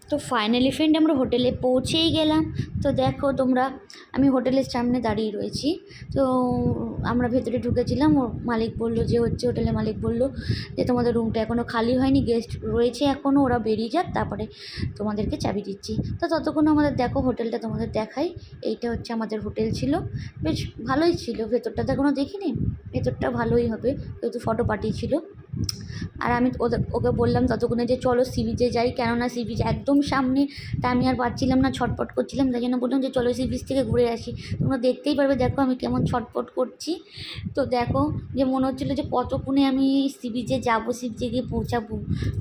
তো finally friend আমরা হোটেলে পৌঁছেই গেলাম। তো দেখো তোমরা, আমি হোটেলের সামনে দাঁড়িয়ে রয়েছি। তো আমরা ভেতরে ঢুকেছিলাম, ওর মালিক বলল যে হোটেলের মালিক বলল যে তোমাদের রুমটা এখনও খালি হয়নি, গেস্ট রয়েছে এখনও, ওরা বেরিয়ে যাক তারপরে তোমাদেরকে চাবি দিচ্ছি। তো ততক্ষণ আমাদের দেখো হোটেলটা তোমাদের দেখাই। এইটা হচ্ছে আমাদের হোটেল ছিল, বেশ ভালোই ছিল। ভেতরটা তো এখনও দেখিনি, ভেতরটা ভালোই হবে যেহেতু ফটো পাঠিয়েছিল। আর আমি ওকে বললাম ততক্ষণে যে চলো সি বিচে যাই, কেননা সি বিচ একদম সামনে। তা আমি আর পারছিলাম না, ছটপট করছিলাম, তাই জন্য বললাম যে চলো সি বিচ থেকে ঘুরে আসি। তোমরা দেখতেই পারবে, দেখো আমি কেমন ছটপট করছি। তো দেখো যে মনে হচ্ছিলো যে কতক্ষণে আমি সি বিচে যাবো, সি বিচে গিয়ে পৌঁছাবো।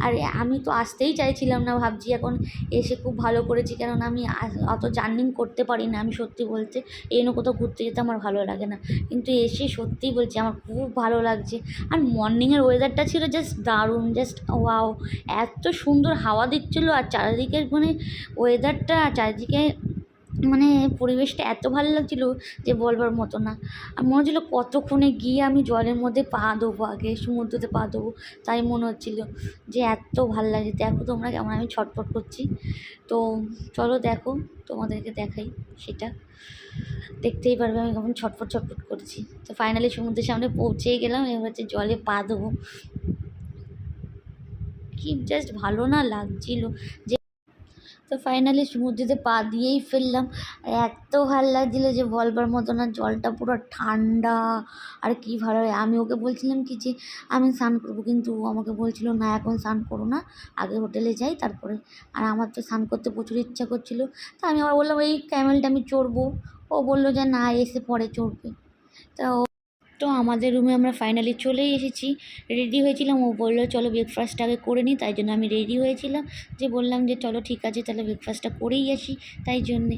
আর আমি তো আসতেই চাইছিলাম না, ভাবছি এখন এসে খুব ভালো করেছি, কেননা আমি অত জার্নিং করতে পারি না। আমি সত্যি বলতে এই জন্য কোথাও ঘুরতে যেতে আমার ভালো লাগে না, কিন্তু এসে সত্যিই বলছি আমার খুব ভালো লাগছে। আর মর্নিংয়ের ওয়েদারটা ছিল জাস্ট দারুণ, জাস্ট ওয়াও, এত সুন্দর হাওয়া দিচ্ছিলো। আর চারিদিকের মানে ওয়েদারটা, চারিদিকে মানে পরিবেশটা এত ভালো লাগছিলো যে বলবার মতো না। আর মনে হচ্ছিলো কতক্ষণে গিয়ে আমি জলের মধ্যে পা দেবো, আগে সমুদ্রতে পা দেবো, তাই মনে হচ্ছিলো যে এত ভালো লাগছে। দেখো তোমরা কেমন আমি ছটফট করছি। তো চলো দেখো, তোমাদেরকে দেখাই সেটা, দেখতেই পারবে আমি কেমন ছটফট ছটফট করছি। তো ফাইনালি সমুদ্রের সামনে পৌঁছেই গেলাম, এবার হচ্ছে জলে পা দেবো। কি জাস্ট ভালো না লাগছিল যে। তো ফাইনালি সমুদ্রেতে পা দিয়েই ফেললাম, আর এত ভালো লাগছিলো যে বলবার মতো না। জলটা পুরো ঠান্ডা, আর কি ভালো লাগে। আমি ওকে বলছিলাম কি যে আমি স্নান করবো, কিন্তু ও আমাকে বলছিল না এখন স্নান করো না, আগে হোটেলে যাই তারপরে। আর আমার তো স্নান করতে প্রচুর ইচ্ছা করছিল। তো আমি আবার বললাম এই ক্যামেলটা আমি চড়বো। ও বললো যে না, এসে পরে চড়বে। তো আমাদের রুমে আমরা ফাইনালি চলেই এসেছি, রেডি হয়েছিলাম। ও বললো চলো ব্রেকফাস্ট আগে করে নিই, তাই জন্য আমি রেডি হয়েছিলাম, যে বললাম যে চলো ঠিক আছে তাহলে ব্রেকফাস্টটা করেই আসি, তাই জন্যে।